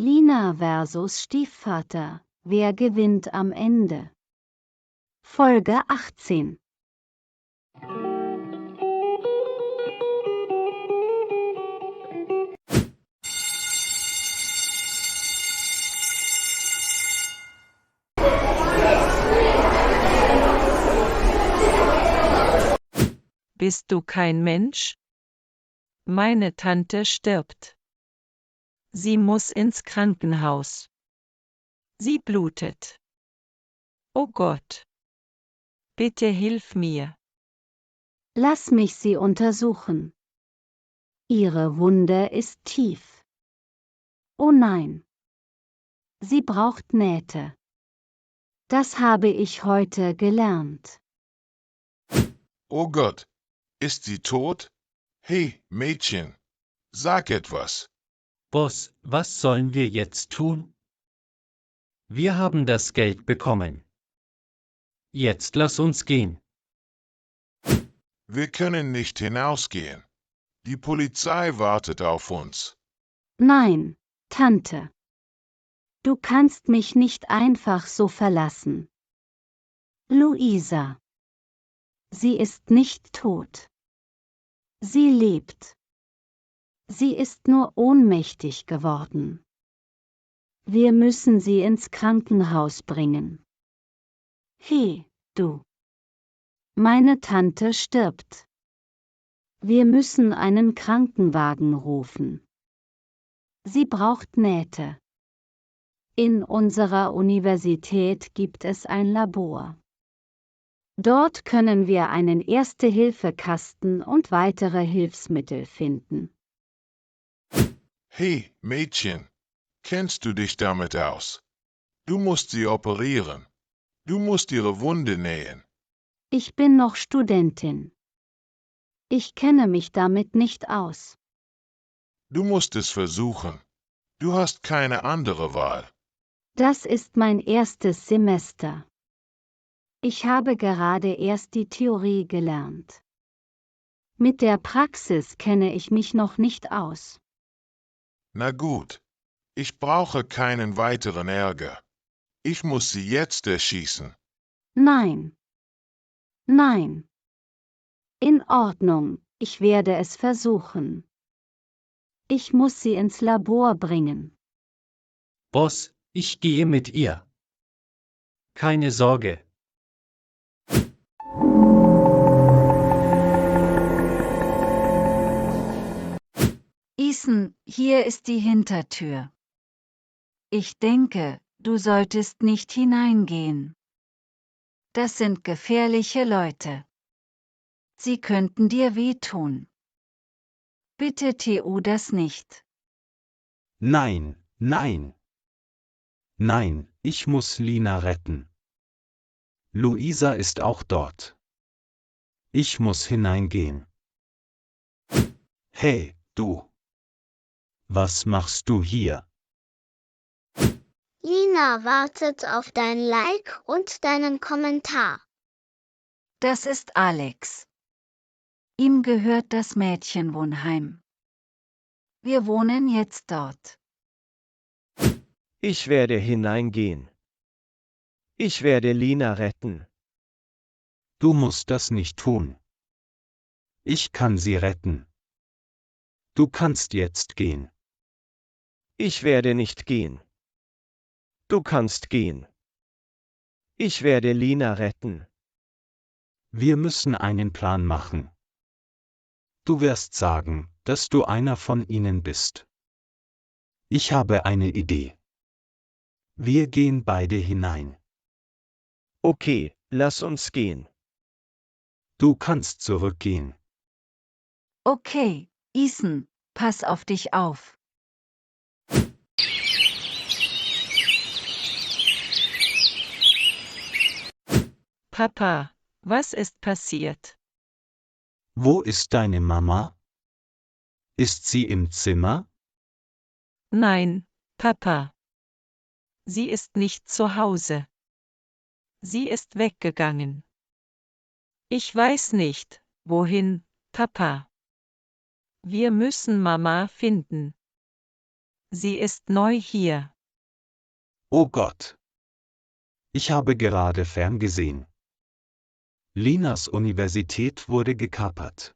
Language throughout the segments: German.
Lina versus Stiefvater, wer gewinnt am Ende? Folge 18. Bist du kein Mensch? Meine Tante stirbt. Sie muss ins Krankenhaus. Sie blutet. Oh Gott. Bitte hilf mir. Lass mich sie untersuchen. Ihre Wunde ist tief. Oh nein. Sie braucht Nähte. Das habe ich heute gelernt. Oh Gott, ist sie tot? Hey, Mädchen, sag etwas. Boss, was sollen wir jetzt tun? Wir haben das Geld bekommen. Jetzt lass uns gehen. Wir können nicht hinausgehen. Die Polizei wartet auf uns. Nein, Tante. Du kannst mich nicht einfach so verlassen. Luisa. Sie ist nicht tot. Sie lebt. Sie ist nur ohnmächtig geworden. Wir müssen sie ins Krankenhaus bringen. Hey, du. Meine Tante stirbt. Wir müssen einen Krankenwagen rufen. Sie braucht Nähte. In unserer Universität gibt es ein Labor. Dort können wir einen Erste-Hilfe-Kasten und weitere Hilfsmittel finden. Hey, Mädchen, kennst du dich damit aus? Du musst sie operieren. Du musst ihre Wunde nähen. Ich bin noch Studentin. Ich kenne mich damit nicht aus. Du musst es versuchen. Du hast keine andere Wahl. Das ist mein erstes Semester. Ich habe gerade erst die Theorie gelernt. Mit der Praxis kenne ich mich noch nicht aus. Na gut, ich brauche keinen weiteren Ärger. Ich muss sie jetzt erschießen. Nein. Nein. In Ordnung, ich werde es versuchen. Ich muss sie ins Labor bringen. Boss, ich gehe mit ihr. Keine Sorge. Ethan, hier ist die Hintertür. Ich denke, du solltest nicht hineingehen. Das sind gefährliche Leute. Sie könnten dir wehtun. Bitte tu das nicht. Nein, nein. Nein, ich muss Lina retten. Luisa ist auch dort. Ich muss hineingehen. Hey, du. Was machst du hier? Lina wartet auf dein Like und deinen Kommentar. Das ist Alex. Ihm gehört das Mädchenwohnheim. Wir wohnen jetzt dort. Ich werde hineingehen. Ich werde Lina retten. Du musst das nicht tun. Ich kann sie retten. Du kannst jetzt gehen. Ich werde nicht gehen. Du kannst gehen. Ich werde Lina retten. Wir müssen einen Plan machen. Du wirst sagen, dass du einer von ihnen bist. Ich habe eine Idee. Wir gehen beide hinein. Okay, lass uns gehen. Du kannst zurückgehen. Okay, Ethan, pass auf dich auf. Papa, was ist passiert? Wo ist deine Mama? Ist sie im Zimmer? Nein, Papa. Sie ist nicht zu Hause. Sie ist weggegangen. Ich weiß nicht, wohin, Papa. Wir müssen Mama finden. Sie ist neu hier. Oh Gott. Ich habe gerade ferngesehen. Linas Universität wurde gekapert.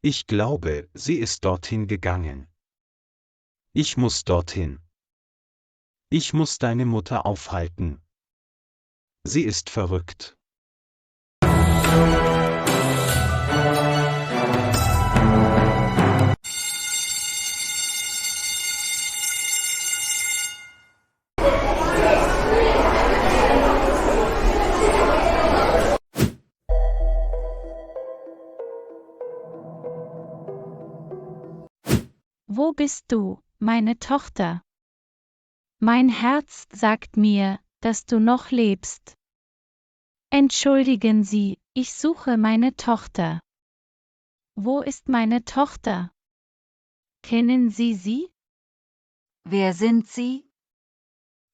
Ich glaube, sie ist dorthin gegangen. Ich muss dorthin. Ich muss deine Mutter aufhalten. Sie ist verrückt. Wo bist du, meine Tochter? Mein Herz sagt mir, dass du noch lebst. Entschuldigen Sie, ich suche meine Tochter. Wo ist meine Tochter? Kennen Sie sie? Wer sind Sie?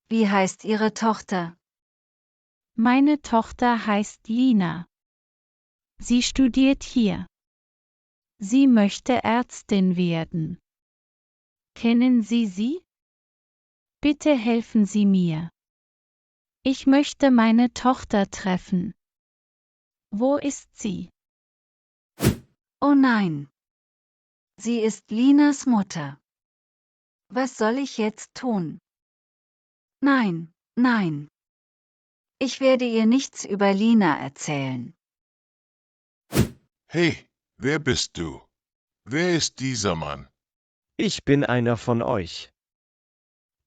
Wie heißt Ihre Tochter? Meine Tochter heißt Lina. Sie studiert hier. Sie möchte Ärztin werden. Kennen Sie sie? Bitte helfen Sie mir. Ich möchte meine Tochter treffen. Wo ist sie? Oh nein. Sie ist Linas Mutter. Was soll ich jetzt tun? Nein, nein. Ich werde ihr nichts über Lina erzählen. Hey, wer bist du? Wer ist dieser Mann? Ich bin einer von euch.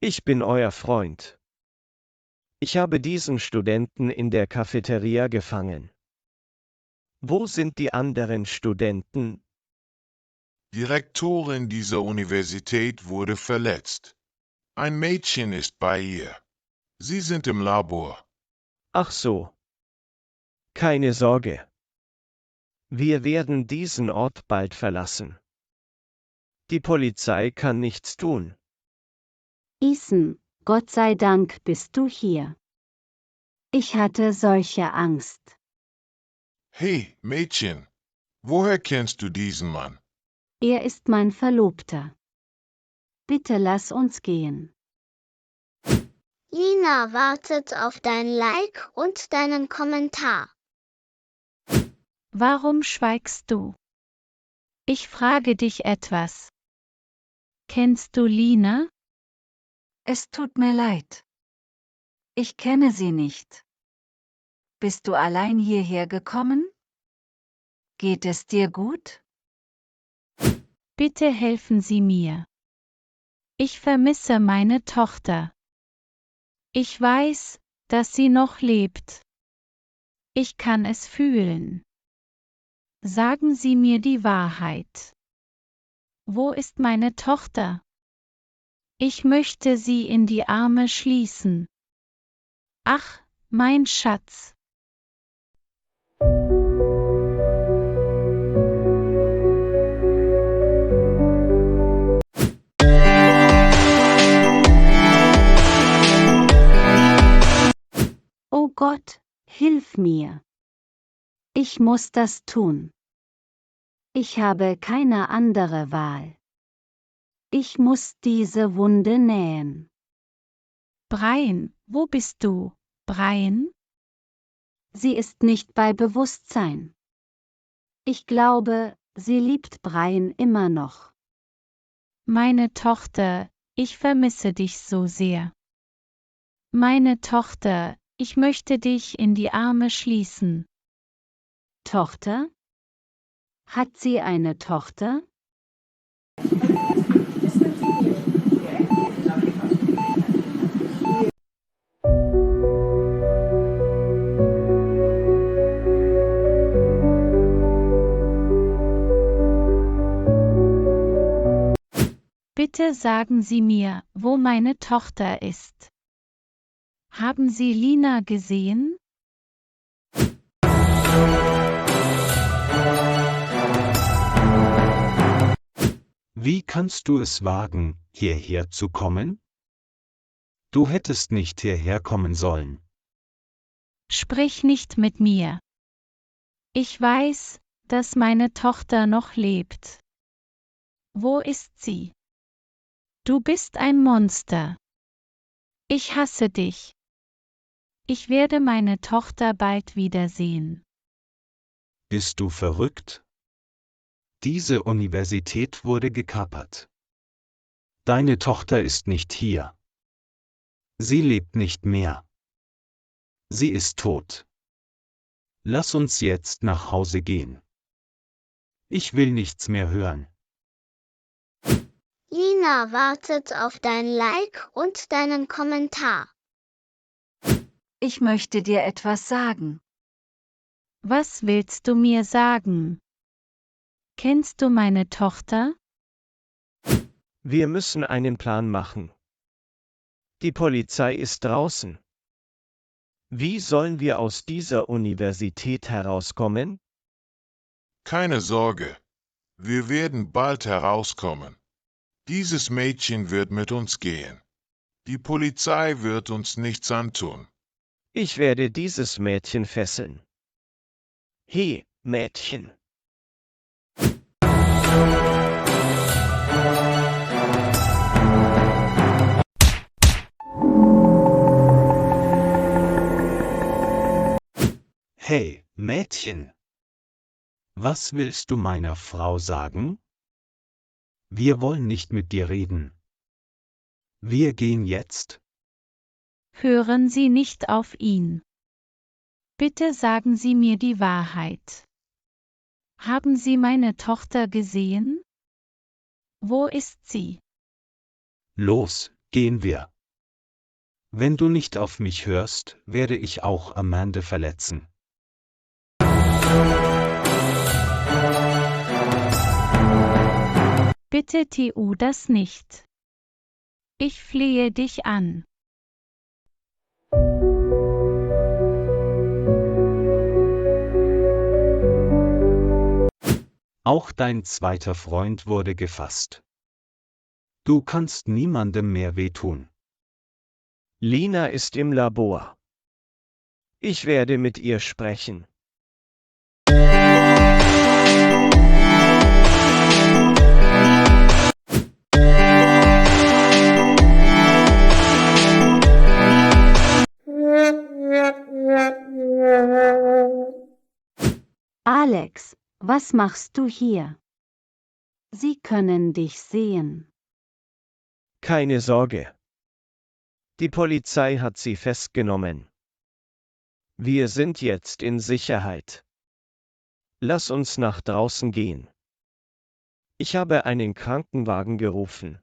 Ich bin euer Freund. Ich habe diesen Studenten in der Cafeteria gefangen. Wo sind die anderen Studenten? Die Rektorin dieser Universität wurde verletzt. Ein Mädchen ist bei ihr. Sie sind im Labor. Ach so. Keine Sorge. Wir werden diesen Ort bald verlassen. Die Polizei kann nichts tun. Ethan, Gott sei Dank bist du hier. Ich hatte solche Angst. Hey, Mädchen, woher kennst du diesen Mann? Er ist mein Verlobter. Bitte lass uns gehen. Lina wartet auf dein Like und deinen Kommentar. Warum schweigst du? Ich frage dich etwas. Kennst du Lina? Es tut mir leid. Ich kenne sie nicht. Bist du allein hierher gekommen? Geht es dir gut? Bitte helfen Sie mir. Ich vermisse meine Tochter. Ich weiß, dass sie noch lebt. Ich kann es fühlen. Sagen Sie mir die Wahrheit. Wo ist meine Tochter? Ich möchte sie in die Arme schließen. Ach, mein Schatz. Oh Gott, hilf mir. Ich muss das tun. Ich habe keine andere Wahl. Ich muss diese Wunde nähen. Brian, wo bist du, Brian? Sie ist nicht bei Bewusstsein. Ich glaube, sie liebt Brian immer noch. Meine Tochter, ich vermisse dich so sehr. Meine Tochter, ich möchte dich in die Arme schließen. Tochter? Hat sie eine Tochter? Bitte sagen Sie mir, wo meine Tochter ist. Haben Sie Lina gesehen? Wie kannst du es wagen, hierher zu kommen? Du hättest nicht hierher kommen sollen. Sprich nicht mit mir. Ich weiß, dass meine Tochter noch lebt. Wo ist sie? Du bist ein Monster. Ich hasse dich. Ich werde meine Tochter bald wiedersehen. Bist du verrückt? Diese Universität wurde gekapert. Deine Tochter ist nicht hier. Sie lebt nicht mehr. Sie ist tot. Lass uns jetzt nach Hause gehen. Ich will nichts mehr hören. Lina wartet auf dein Like und deinen Kommentar. Ich möchte dir etwas sagen. Was willst du mir sagen? Kennst du meine Tochter? Wir müssen einen Plan machen. Die Polizei ist draußen. Wie sollen wir aus dieser Universität herauskommen? Keine Sorge, wir werden bald herauskommen. Dieses Mädchen wird mit uns gehen. Die Polizei wird uns nichts antun. Ich werde dieses Mädchen fesseln. Hey, Mädchen. Hey, Mädchen. Was willst du meiner Frau sagen? Wir wollen nicht mit dir reden. Wir gehen jetzt. Hören Sie nicht auf ihn. Bitte sagen Sie mir die Wahrheit. Haben Sie meine Tochter gesehen? Wo ist sie? Los, gehen wir. Wenn du nicht auf mich hörst, werde ich auch Amanda verletzen. Bitte tu das nicht. Ich flehe dich an. Auch dein zweiter Freund wurde gefasst. Du kannst niemandem mehr wehtun. Lina ist im Labor. Ich werde mit ihr sprechen. Alex, was machst du hier? Sie können dich sehen. Keine Sorge. Die Polizei hat sie festgenommen. Wir sind jetzt in Sicherheit. Lass uns nach draußen gehen. Ich habe einen Krankenwagen gerufen.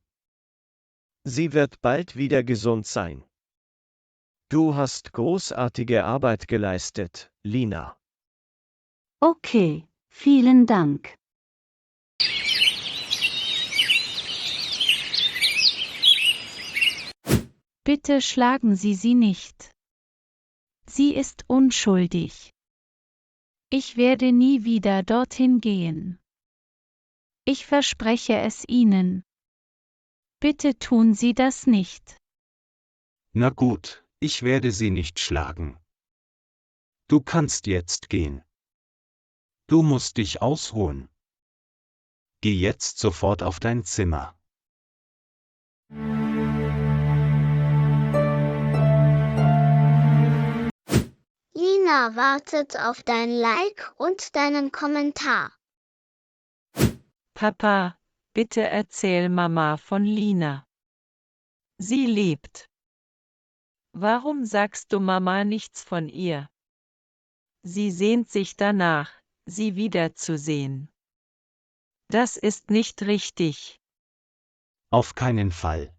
Sie wird bald wieder gesund sein. Du hast großartige Arbeit geleistet, Lina. Okay, vielen Dank. Bitte schlagen Sie sie nicht. Sie ist unschuldig. Ich werde nie wieder dorthin gehen. Ich verspreche es Ihnen. Bitte tun Sie das nicht. Na gut, ich werde sie nicht schlagen. Du kannst jetzt gehen. Du musst dich ausruhen. Geh jetzt sofort auf dein Zimmer. Lina wartet auf dein Like und deinen Kommentar. Papa, bitte erzähl Mama von Lina. Sie lebt. Warum sagst du Mama nichts von ihr? Sie sehnt sich danach, sie wiederzusehen. Das ist nicht richtig. Auf keinen Fall.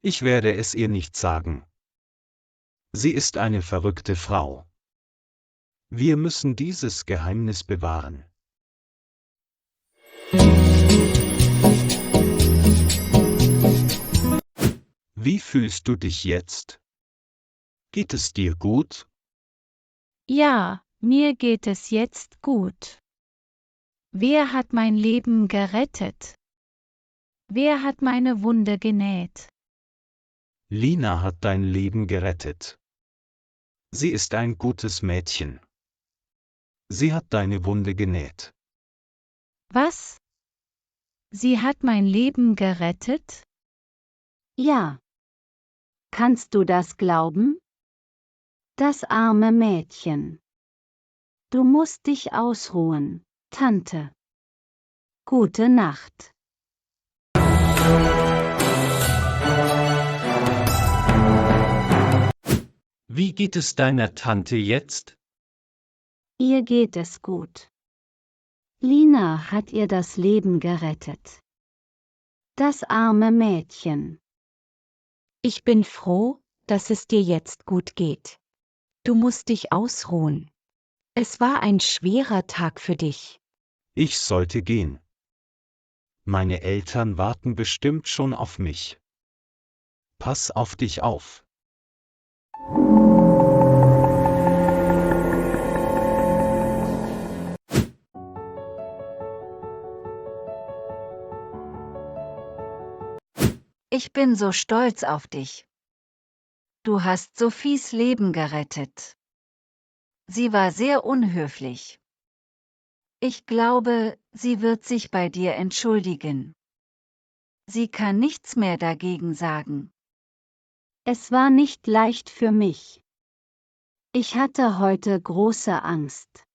Ich werde es ihr nicht sagen. Sie ist eine verrückte Frau. Wir müssen dieses Geheimnis bewahren. Wie fühlst du dich jetzt? Geht es dir gut? Ja, mir geht es jetzt gut. Wer hat mein Leben gerettet? Wer hat meine Wunde genäht? Lina hat dein Leben gerettet. Sie ist ein gutes Mädchen. Sie hat deine Wunde genäht. Was? Sie hat mein Leben gerettet? Ja. Kannst du das glauben? Das arme Mädchen. Du musst dich ausruhen, Tante. Gute Nacht. Wie geht es deiner Tante jetzt? Ihr geht es gut. Lina hat ihr das Leben gerettet. Das arme Mädchen. Ich bin froh, dass es dir jetzt gut geht. Du musst dich ausruhen. Es war ein schwerer Tag für dich. Ich sollte gehen. Meine Eltern warten bestimmt schon auf mich. Pass auf dich auf. Ich bin so stolz auf dich. Du hast Sophies Leben gerettet. Sie war sehr unhöflich. Ich glaube, sie wird sich bei dir entschuldigen. Sie kann nichts mehr dagegen sagen. Es war nicht leicht für mich. Ich hatte heute große Angst.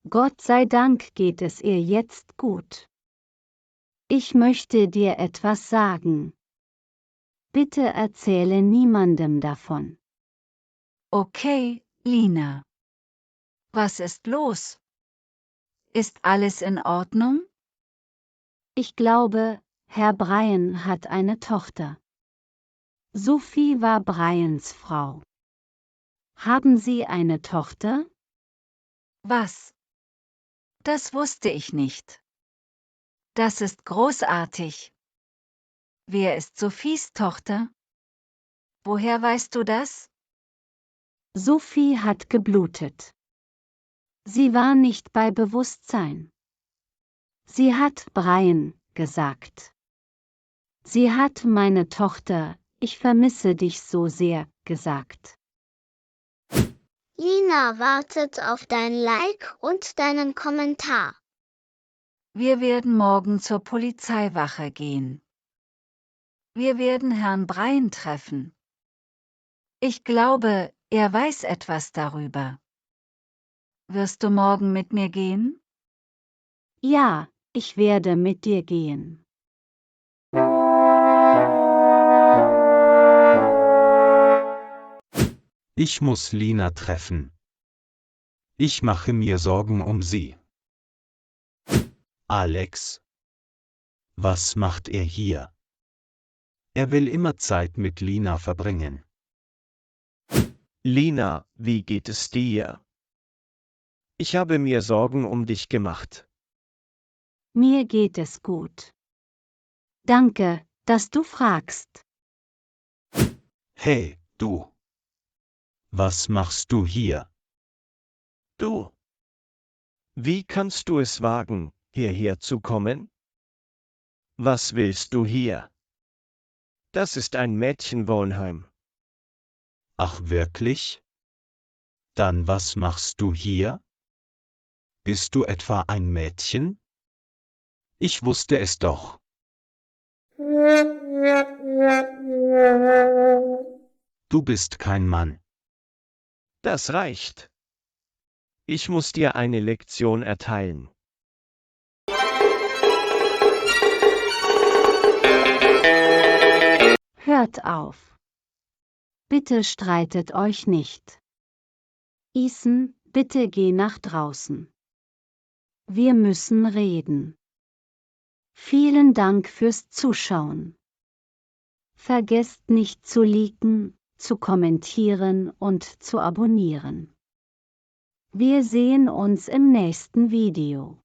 Gott sei Dank geht es ihr jetzt gut. Ich möchte dir etwas sagen. Bitte erzähle niemandem davon. Okay, Lina. Was ist los? Ist alles in Ordnung? Ich glaube, Herr Brian hat eine Tochter. Sophie war Brians Frau. Haben Sie eine Tochter? Was? Das wusste ich nicht. Das ist großartig. Wer ist Sophies Tochter? Woher weißt du das? Sophie hat geblutet. Sie war nicht bei Bewusstsein. Sie hat Brian gesagt. Sie hat meine Tochter, ich vermisse dich so sehr, gesagt. Lina wartet auf dein Like und deinen Kommentar. Wir werden morgen zur Polizeiwache gehen. Wir werden Herrn Brian treffen. Ich glaube, er weiß etwas darüber. Wirst du morgen mit mir gehen? Ja, ich werde mit dir gehen. Ich muss Lina treffen. Ich mache mir Sorgen um sie. Alex. Was macht er hier? Er will immer Zeit mit Lina verbringen. Lina, wie geht es dir? Ich habe mir Sorgen um dich gemacht. Mir geht es gut. Danke, dass du fragst. Hey, du. Was machst du hier? Du. Wie kannst du es wagen, hierher zu kommen? Was willst du hier? Das ist ein Mädchenwohnheim. Ach wirklich? Dann was machst du hier? Bist du etwa ein Mädchen? Ich wusste es doch. Du bist kein Mann. Das reicht. Ich muss dir eine Lektion erteilen. Hört auf. Bitte streitet euch nicht. Ethan, bitte geh nach draußen. Wir müssen reden. Vielen Dank fürs Zuschauen. Vergesst nicht zu liken, zu kommentieren und zu abonnieren. Wir sehen uns im nächsten Video.